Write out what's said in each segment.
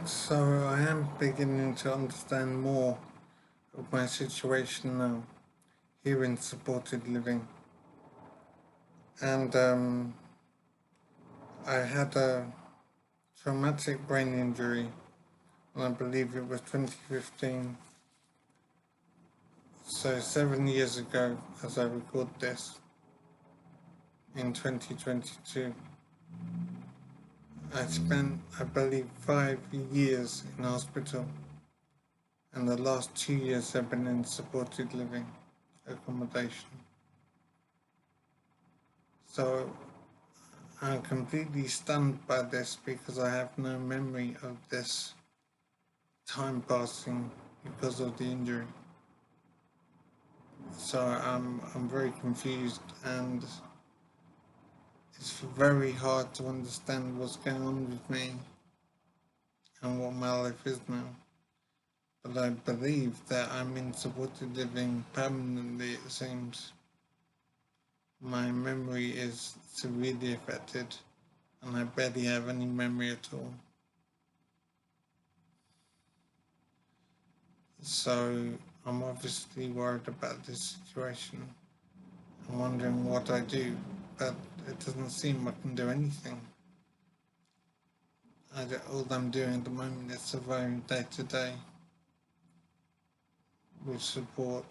So I am beginning to understand more of my situation now here in supported living. And I had a traumatic brain injury, and I believe it was 2015. So 7 years ago, as I record this, in 2022, I spent, I believe, 5 years in hospital, and the last 2 years have been in supported living accommodation. So I'm completely stunned by this because I have no memory of this time passing because of the injury. So I'm very confused, and it's very hard to understand what's going on with me and what my life is now. But I believe that I'm in supported living permanently, it seems. My memory is severely affected, and I barely have any memory at all. So I'm obviously worried about this situation. I'm wondering what I do, but it doesn't seem I can do anything. All I'm doing at the moment is surviving day to day with support.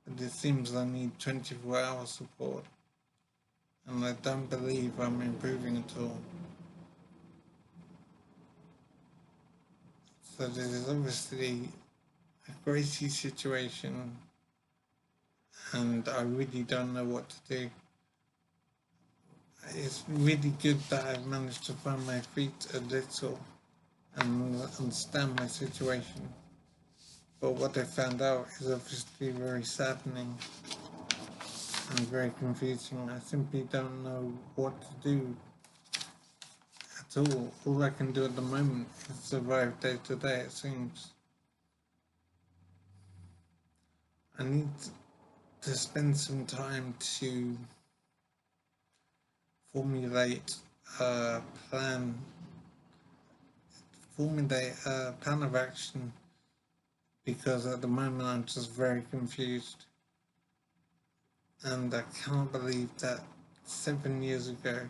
But it seems I need 24-hour support, and I don't believe I'm improving at all. So this is obviously a crazy situation, and I really don't know what to do. It's really good that I've managed to find my feet a little and understand my situation. But what I found out is obviously very saddening and very confusing. I simply don't know what to do at all. All I can do at the moment is survive day to day, it seems. I need to spend some time to formulate a plan, formulate a plan of action, because at the moment I'm just very confused. And I cannot believe that 7 years ago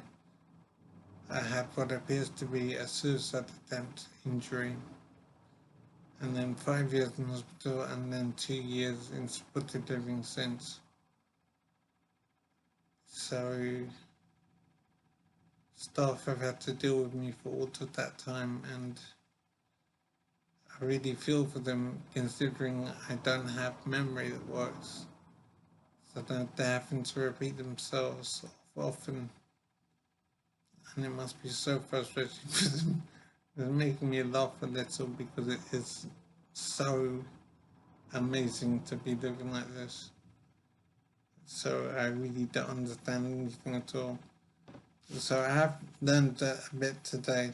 I had what appears to be a suicide attempt injury, and then 5 years in hospital, and then 2 years in supported living since. So staff have had to deal with me for all of that time, and I really feel for them considering I don't have memory that works. So they're having to repeat themselves often, and it must be so frustrating for them. It's making me laugh a little because it is so amazing to be living like this. So I really don't understand anything at all. So I have learned a bit today.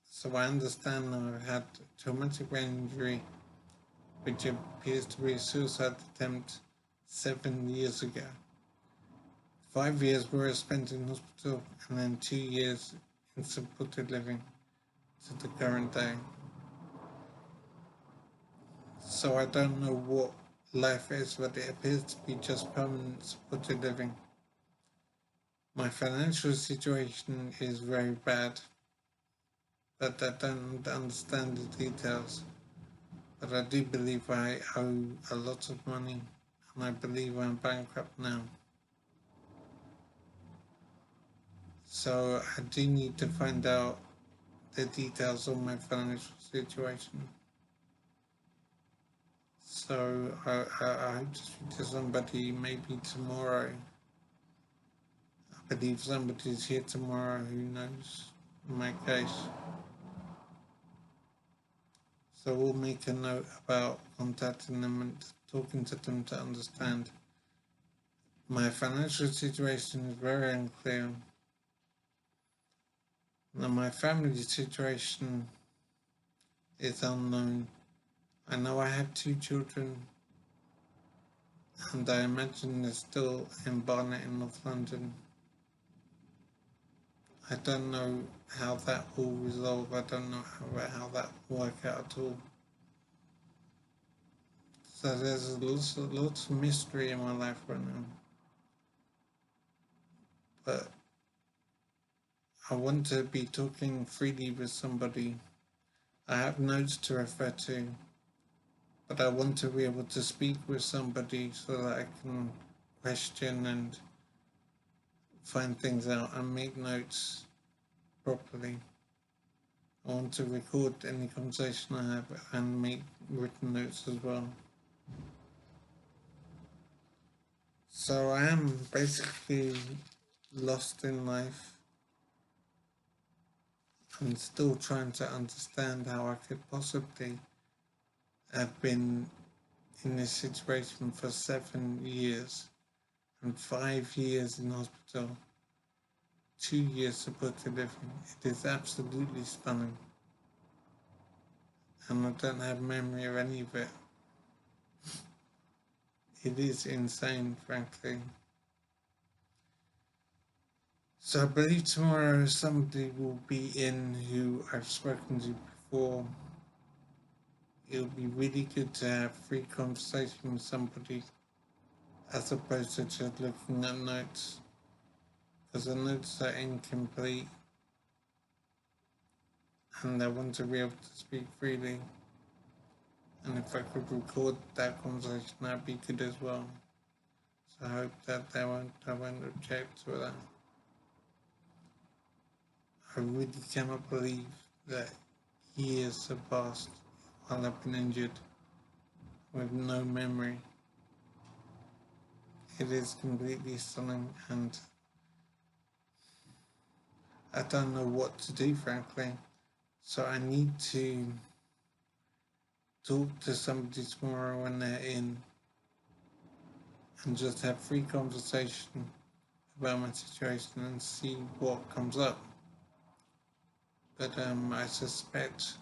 So I understand now I've had traumatic brain injury, which appears to be a suicide attempt 7 years ago. 5 years were spent in hospital, and then 2 years in supported living to the current day. So I don't know what life is, but it appears to be just permanent supported living. My financial situation is very bad, but I don't understand the details. But I do believe I owe a lot of money, and I believe I'm bankrupt now. So I do need to find out the details of my financial situation. So I hope to speak to somebody maybe tomorrow. I believe somebody's here tomorrow who knows my case. So we'll make a note about contacting them and talking to them to understand. My financial situation is very unclear. Now my family situation is unknown. I know I have 2 children, and I imagine they're still in Barnet in North London. I don't know how that will resolve. I don't know how that will work out at all. So there's lots of mystery in my life right now. But I want to be talking freely with somebody. I have notes to refer to, but I want to be able to speak with somebody so that I can question and find things out and make notes properly. I want to record any conversation I have and make written notes as well. So I am basically lost in life. I'm still trying to understand how I could possibly have been in this situation for 7 years and 5 years in hospital, 2 years supported living. It is absolutely stunning. And I don't have memory of any of it. It is insane, frankly. So I believe tomorrow somebody will be in who I've spoken to before. It'll be really good to have free conversation with somebody as opposed to just looking at notes, because the notes are incomplete and I want to be able to speak freely. And if I could record that conversation, that'd be good as well. So I hope that I won't object to that. I really cannot believe that years have passed while I've been injured with no memory. It is completely stunning, and I don't know what to do, frankly. So I need to talk to somebody tomorrow when they're in and just have free conversation about my situation and see what comes up. But I suspect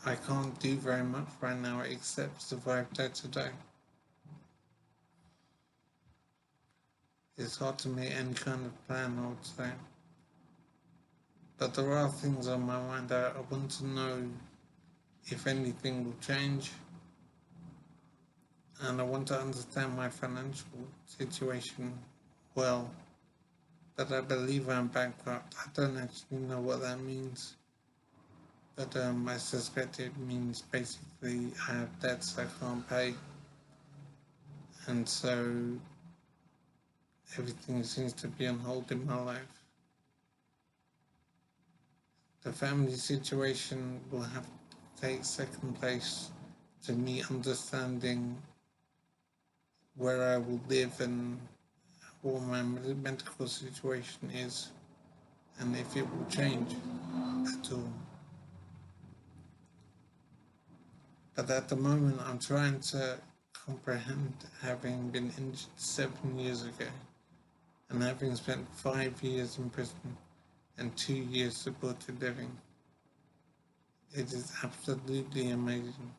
I can't do very much right now except survive day to day. It's hard to make any kind of plan, I would say. But there are things on my mind that I want to know if anything will change. And I want to understand my financial situation well. But I believe I'm bankrupt. I don't actually know what that means. But I suspect it means basically I have debts I can't pay. And so everything seems to be on hold in my life. The family situation will have to take second place to me understanding where I will live and what my medical situation is and if it will change at all. But at the moment, I'm trying to comprehend having been injured 7 years ago and having spent 5 years in prison and 2 years supported living. It is absolutely amazing.